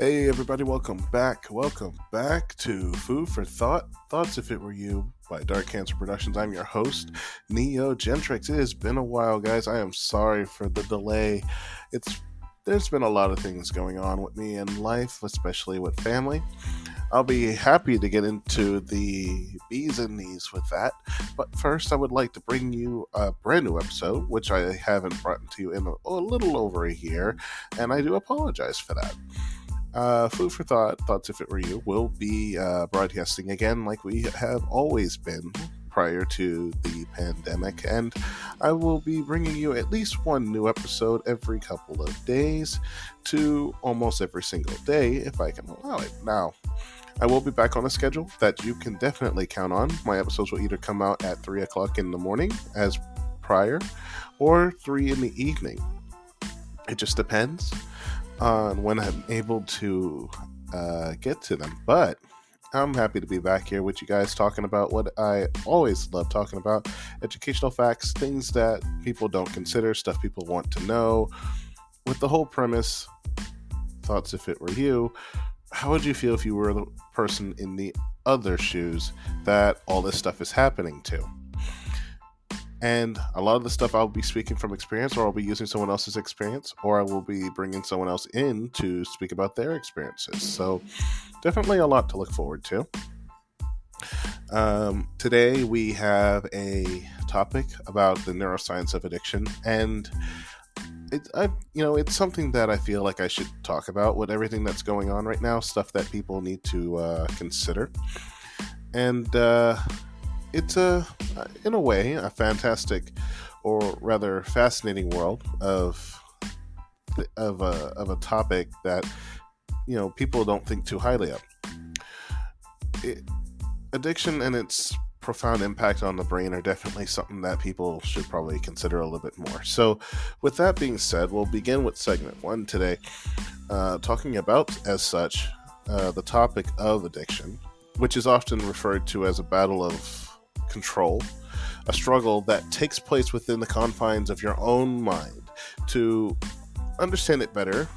Hey everybody, welcome back. Welcome back to Food for Thought. Thoughts If It Were You by Dark Cancer Productions. I'm your host, Neo Gentrix. It has been a while, guys. I am sorry for the delay. There's been a lot of things going on with me in life, especially with family. I'll be happy to get into the bees and knees with that. But first, I would like to bring you a brand new episode, which I haven't brought to you in a little over a year, and I do apologize for that. Food for Thought, Thoughts If It Were You, will be broadcasting again like we have always been prior to the pandemic, and I will be bringing you at least one new episode every couple of days to almost every single day if I can allow it. Now, I will be back on a schedule that you can definitely count on. My episodes will either come out at 3 o'clock in the morning as prior or 3 in the evening. It just depends on when I'm able to get to them. But I'm happy to be back here with you guys talking about what I always love talking about: educational facts, things that people don't consider, stuff people want to know, with the whole premise, thoughts if it were you. How would you feel if you were the person in the other shoes that all this stuff is happening to? And a lot of the stuff I'll be speaking from experience, or I'll be using someone else's experience, or I will be bringing someone else in to speak about their experiences. So definitely a lot to look forward to. Today we have a topic about the neuroscience of addiction, and it's something that I feel like I should talk about with everything that's going on right now, stuff that people need to consider. And it's in a way, a fantastic, or rather fascinating world of a topic that people don't think too highly of. Addiction and its profound impact on the brain are definitely something that people should probably consider a little bit more. So, with that being said, we'll begin with segment 1 today, talking about, as such, the topic of addiction, which is often referred to as a battle of control, a struggle that takes place within the confines of your own mind. To understand it better,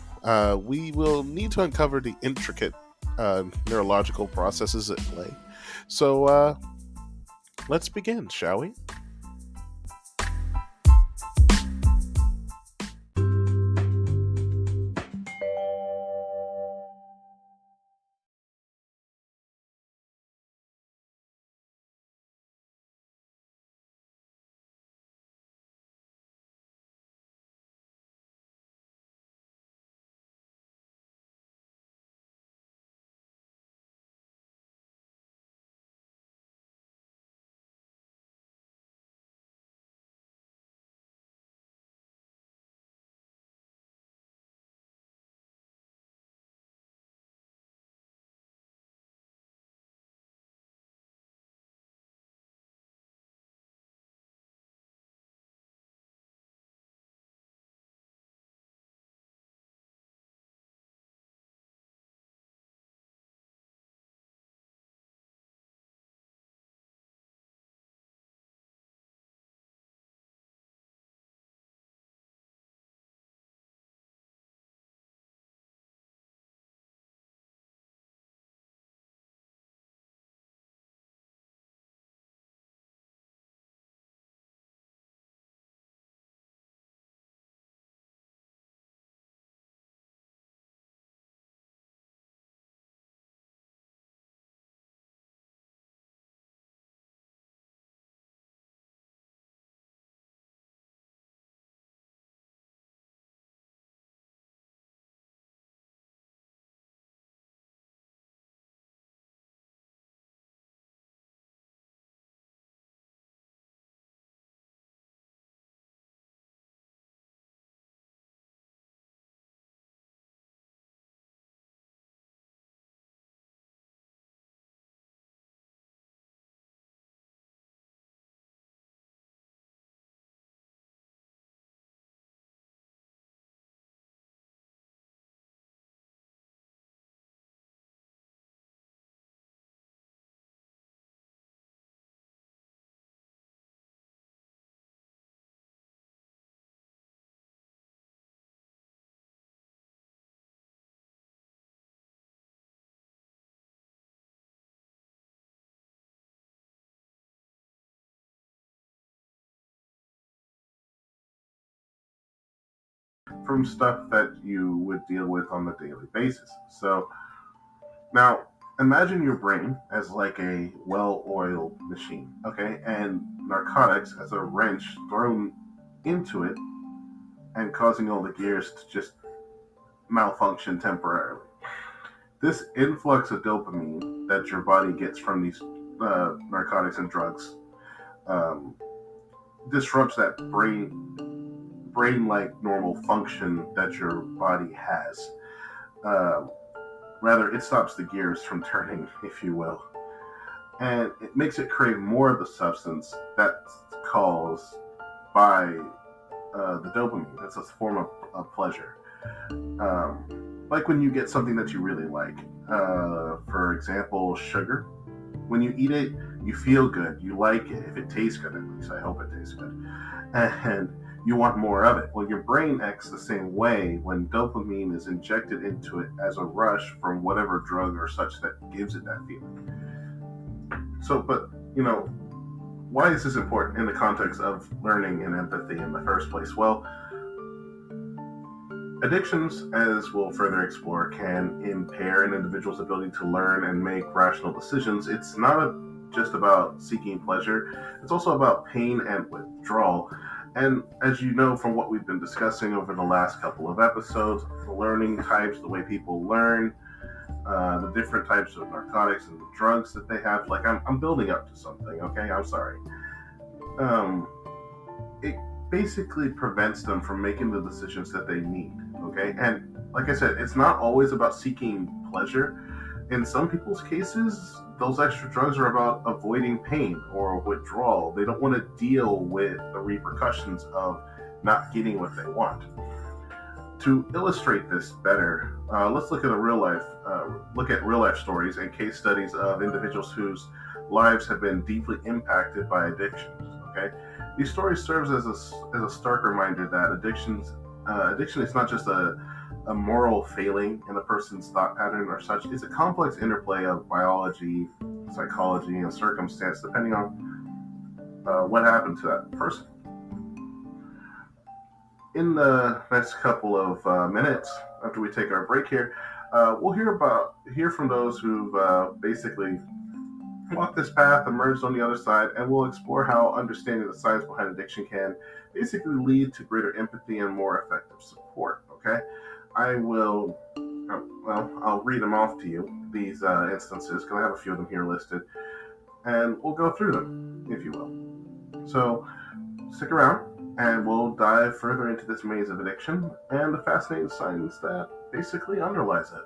we will need to uncover the intricate neurological processes at play. So let's begin, shall we? from stuff that you would deal with on a daily basis. So now imagine your brain as like a well-oiled machine, okay, and narcotics as a wrench thrown into it and causing all the gears to just malfunction temporarily. This influx of dopamine that your body gets from these narcotics and drugs um, disrupts that brain-like normal function that your body has. Um, Rather, it stops the gears from turning, if you will, and it makes it crave more of the substance that's caused by the dopamine. That's a form of pleasure. Like when you get something that you really like, for example, sugar. When you eat it, you feel good. You like it. If it tastes good, at least. I hope it tastes good. And you want more of it. Well, your brain acts the same way when dopamine is injected into it as a rush from whatever drug or such that gives it that feeling. So, but, why is this important in the context of learning and empathy in the first place? Well, addictions, as we'll further explore, can impair an individual's ability to learn and make rational decisions. It's not just about seeking pleasure, it's also about pain and withdrawal. And as you know from what we've been discussing over the last couple of episodes, the learning types, the way people learn, the different types of narcotics and the drugs that they have, like I'm building up to something, okay? I'm sorry. It basically prevents them from making the decisions that they need, okay? And like I said, it's not always about seeking pleasure. In some people's cases, those extra drugs are about avoiding pain or withdrawal. They don't want to deal with the repercussions of not getting what they want. To illustrate this better, let's look at real life stories and case studies of individuals whose lives have been deeply impacted by addictions. Okay, these stories serves as a stark reminder that addiction is not just a moral failing in a person's thought pattern or such. It's a complex interplay of biology, psychology, and circumstance, depending on what happened to that person. In the next couple of minutes, after we take our break here, we'll hear from those who've basically walked this path, emerged on the other side, and we'll explore how understanding the science behind addiction can basically lead to greater empathy and more effective support. Okay, I'll read them off to you, these instances, because I have a few of them here listed, and we'll go through them, if you will. So stick around, and we'll dive further into this maze of addiction and the fascinating science that basically underlies it.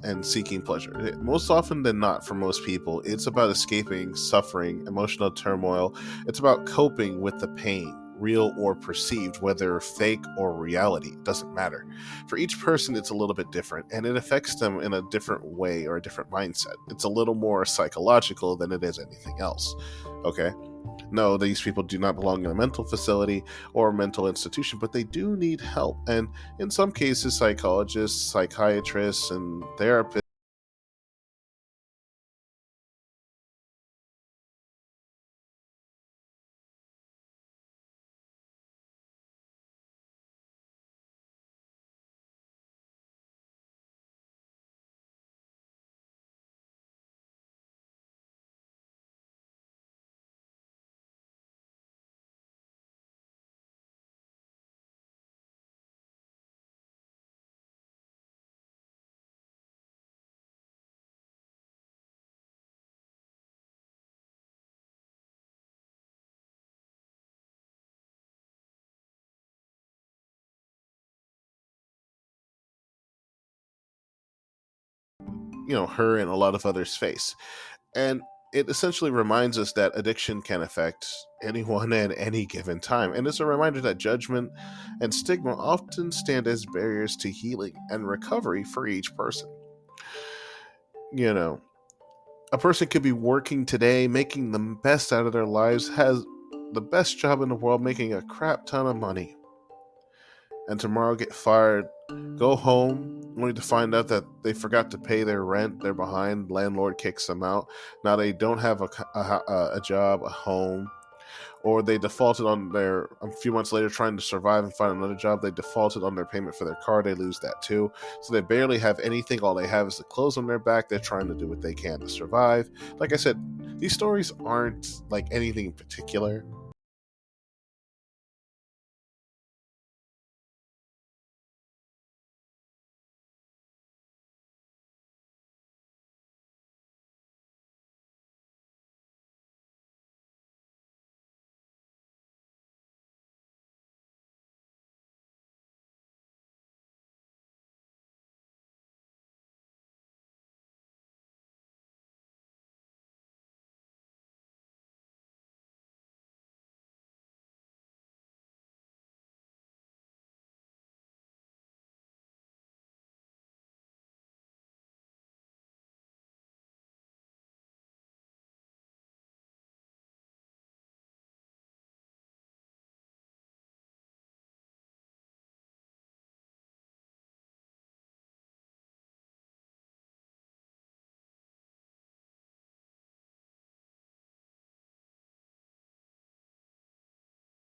and seeking pleasure. Most often than not, for most people, it's about escaping suffering, emotional turmoil. It's about coping with the pain, real or perceived, whether fake or reality, it doesn't matter. For each person, it's a little bit different, and it affects them in a different way or a different mindset. It's a little more psychological than it is anything else. Okay? No, these people do not belong in a mental facility or a mental institution, but they do need help. And in some cases, psychologists, psychiatrists, and therapists, her and a lot of others face. And it essentially reminds us that addiction can affect anyone at any given time. And it's a reminder that judgment and stigma often stand as barriers to healing and recovery for each person. You know, a person could be working today, making the best out of their lives, has the best job in the world, making a crap ton of money, and tomorrow get fired, go home, only to find out that they forgot to pay their rent, they're behind, landlord kicks them out. Now they don't have a job, a home, or they defaulted on their, a few months later trying to survive and find another job, they defaulted on their payment for their car, they lose that too. So they barely have anything, all they have is the clothes on their back, they're trying to do what they can to survive. Like I said, these stories aren't like anything in particular.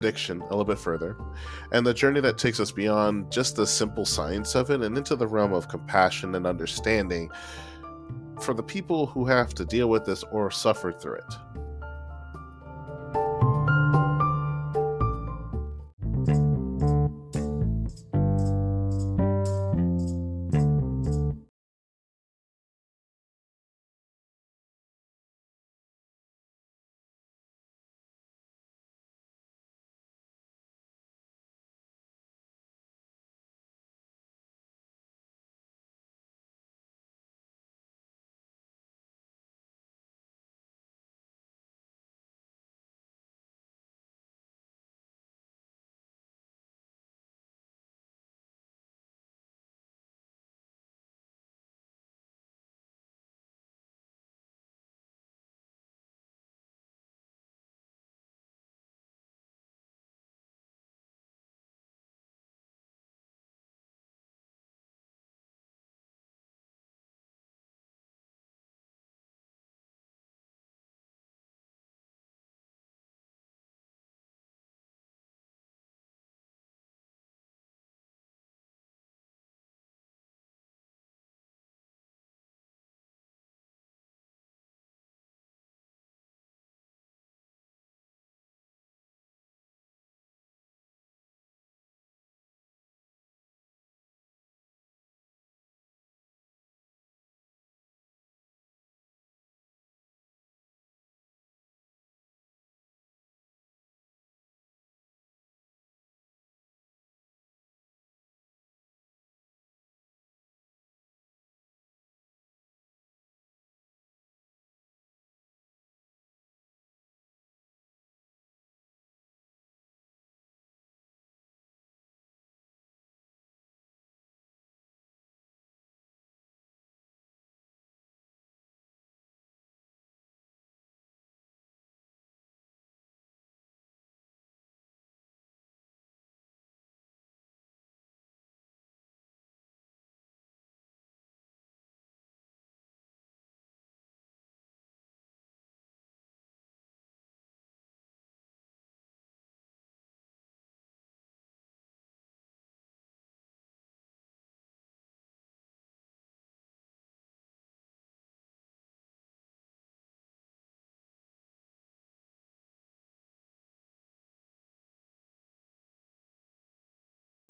Addiction a little bit further, and the journey that takes us beyond just the simple science of it and into the realm of compassion and understanding for the people who have to deal with this or suffer through it.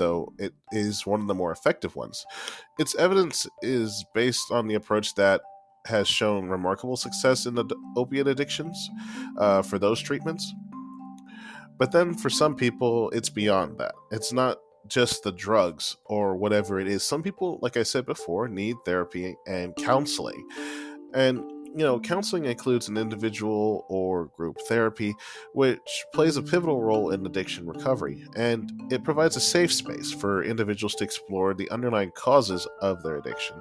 though it is one of the more effective ones. Its evidence is based on the approach that has shown remarkable success in the opiate addictions for those treatments. But then for some people, it's beyond that. It's not just the drugs or whatever it is. Some people, like I said before, need therapy and counseling. And, counseling includes an individual or group therapy, which plays a pivotal role in addiction recovery. And it provides a safe space for individuals to explore the underlying causes of their addiction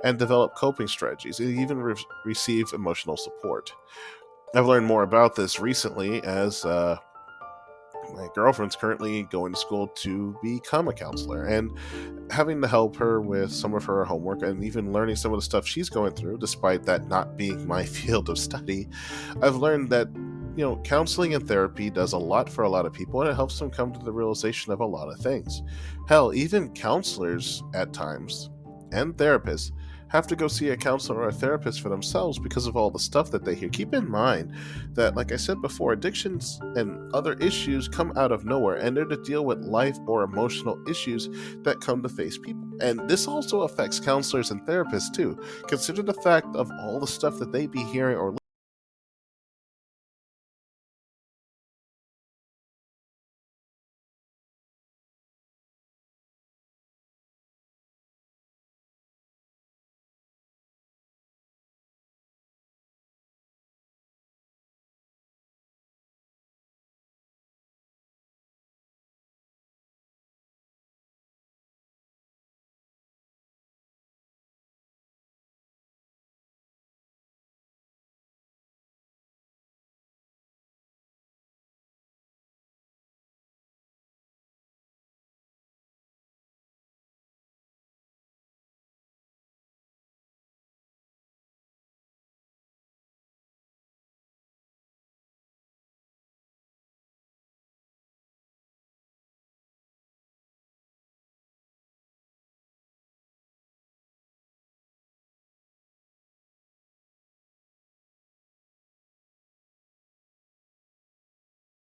and develop coping strategies and even receive emotional support. I've learned more about this recently as my girlfriend's currently going to school to become a counselor, and having to help her with some of her homework and even learning some of the stuff she's going through, despite that not being my field of study. I've learned that counseling and therapy does a lot for a lot of people, and it helps them come to the realization of a lot of things. Hell, even counselors at times and therapists have to go see a counselor or a therapist for themselves because of all the stuff that they hear. Keep in mind that, like I said before, addictions and other issues come out of nowhere, and they're to deal with life or emotional issues that come to face people. And this also affects counselors and therapists too. Consider the fact of all the stuff that they be hearing or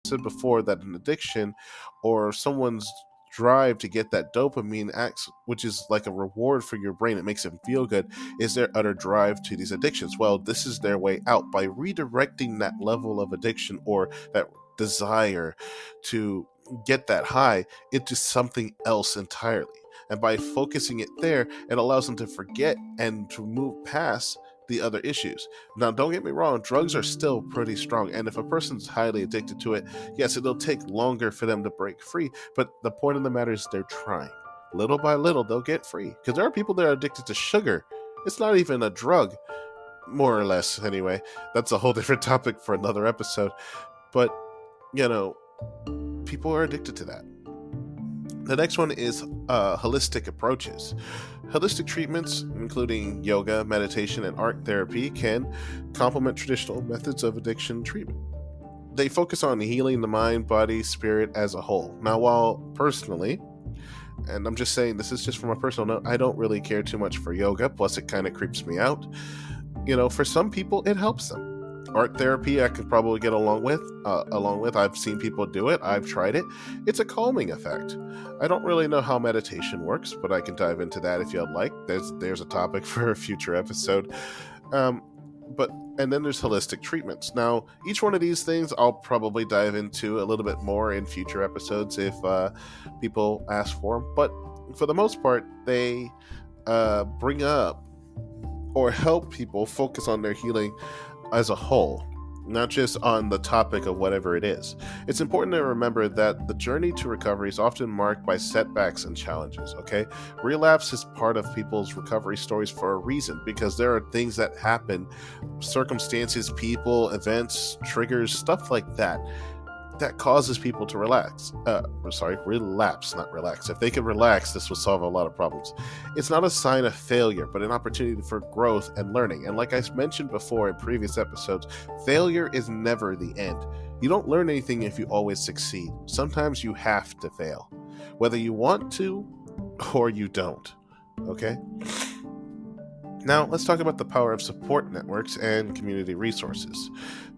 said before that an addiction or someone's drive to get that dopamine acts, which is like a reward for your brain, it makes them feel good, is their utter drive to these addictions. Well, this is their way out by redirecting that level of addiction or that desire to get that high into something else entirely. And by focusing it there, it allows them to forget and to move past the other issues. Now, don't get me wrong, drugs are still pretty strong. And if a person's highly addicted to it, yes, it'll take longer for them to break free. But the point of the matter is they're trying. Little by little, they'll get free. Because there are people that are addicted to sugar. It's not even a drug, more or less, anyway. That's a whole different topic for another episode. But, people are addicted to that. The next one is holistic approaches. Holistic treatments, including yoga, meditation, and art therapy, can complement traditional methods of addiction treatment. They focus on healing the mind, body, spirit as a whole. Now, while personally, and I'm just saying this is just from a personal note, I don't really care too much for yoga, plus it kind of creeps me out. For some people, it helps them. Art therapy, I could probably get along with. I've seen people do it. I've tried it. It's a calming effect. I don't really know how meditation works, but I can dive into that if you'd like. There's a topic for a future episode. And then there's holistic treatments. Now, each one of these things I'll probably dive into a little bit more in future episodes if people ask for them. But for the most part, they bring up or help people focus on their healing as a whole, not just on the topic of whatever it is. It's important to remember that the journey to recovery is often marked by setbacks and challenges, okay? Relapse is part of people's recovery stories for a reason, because there are things that happen, circumstances, people, events, triggers, stuff like that causes people to relapse, not relax. If they could relax, this would solve a lot of problems. It's not a sign of failure, but an opportunity for growth and learning. And like I mentioned before in previous episodes, failure is never the end. You don't learn anything if you always succeed. Sometimes you have to fail, whether you want to or you don't, okay? Now, let's talk about the power of support networks and community resources.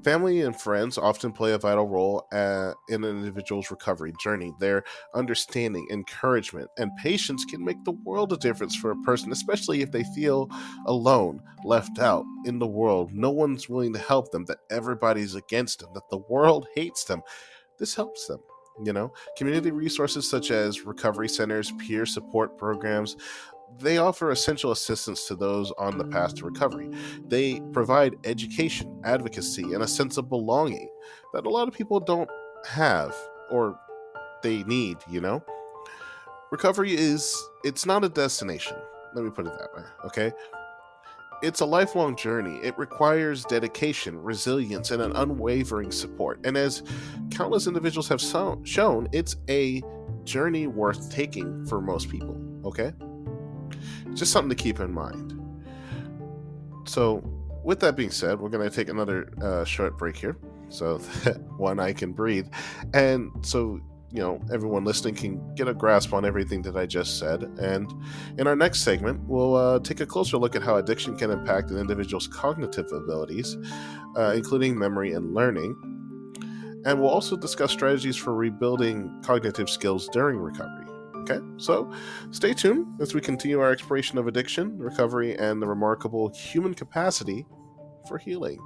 Family and friends often play a vital role in an individual's recovery journey. Their understanding, encouragement, and patience can make the world of difference for a person, especially if they feel alone, left out in the world. No one's willing to help them, that everybody's against them, that the world hates them. This helps them. Community resources such as recovery centers, peer support programs, they offer essential assistance to those on the path to recovery. They provide education, advocacy, and a sense of belonging that a lot of people don't have or they need. Recovery it's not a destination. Let me put it that way, okay? It's a lifelong journey. It requires dedication, resilience, and an unwavering support. And as countless individuals have shown, it's a journey worth taking for most people, okay? Just something to keep in mind. So, with that being said, we're going to take another short break here so that one I can breathe. And so, everyone listening can get a grasp on everything that I just said. And in our next segment, we'll take a closer look at how addiction can impact an individual's cognitive abilities, including memory and learning. And we'll also discuss strategies for rebuilding cognitive skills during recovery. Okay, so stay tuned as we continue our exploration of addiction, recovery, and the remarkable human capacity for healing.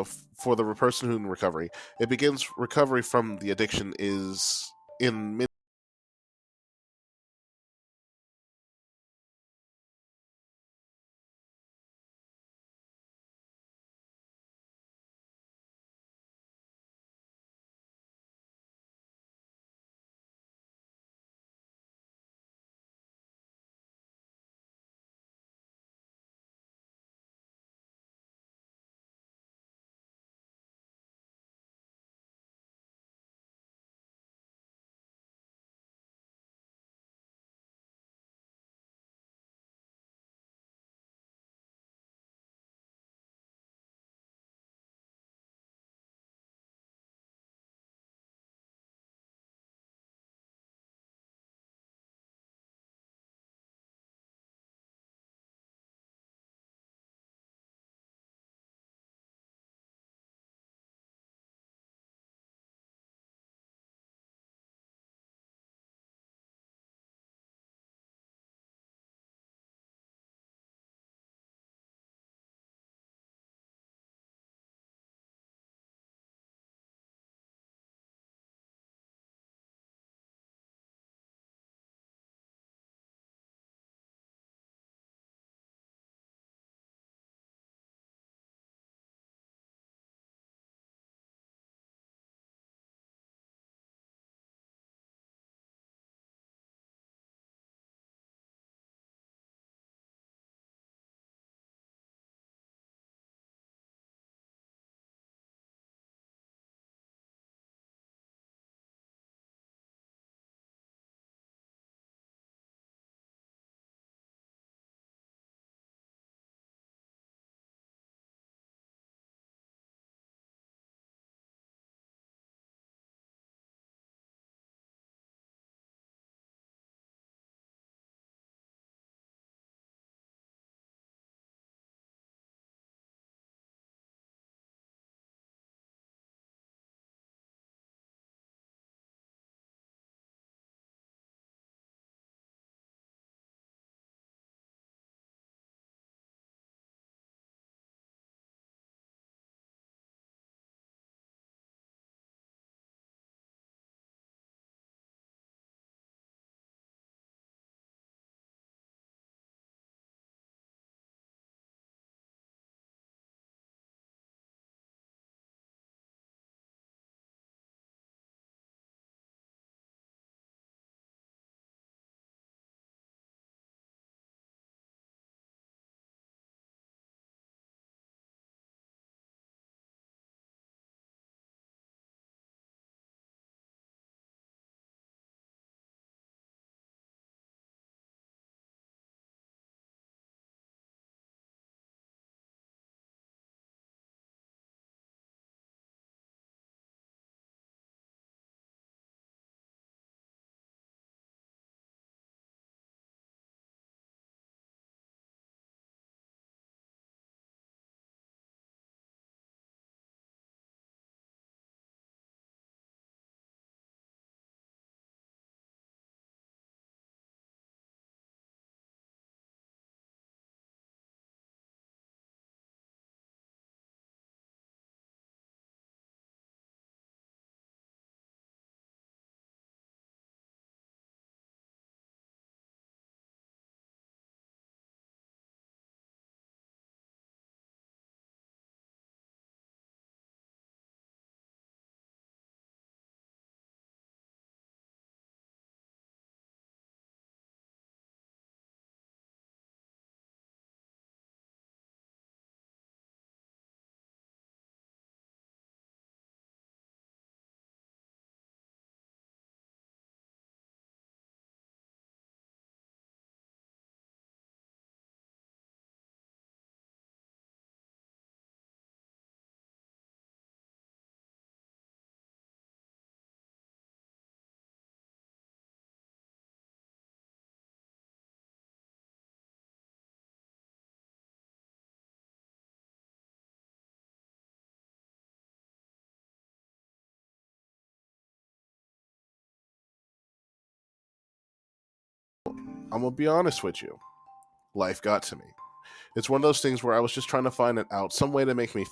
for the person who's in recovery. It begins recovery from the addiction is in many I'm gonna be honest with you. Life got to me. It's one of those things where I was just trying to find it out, some way to make me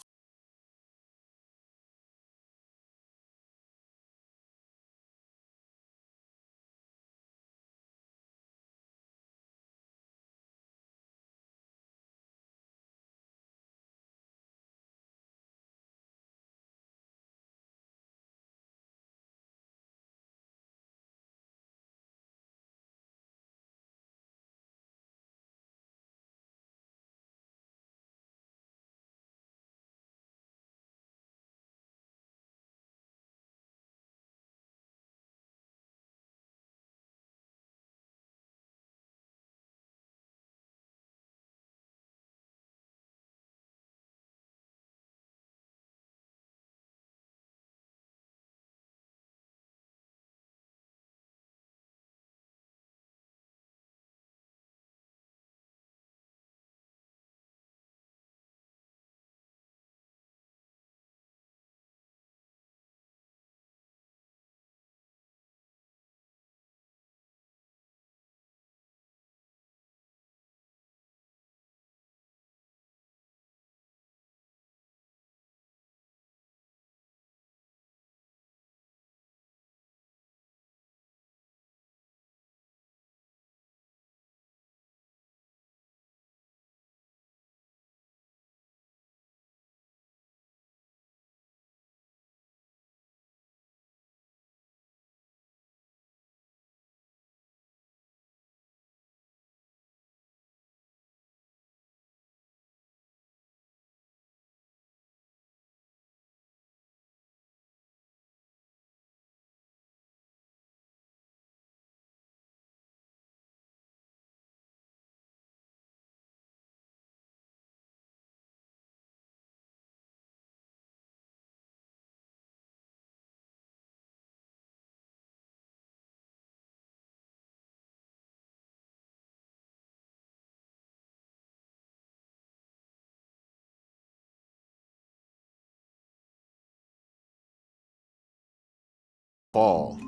fall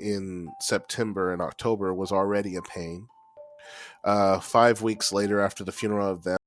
in September and October was already in pain. 5 weeks later, after the funeral of them,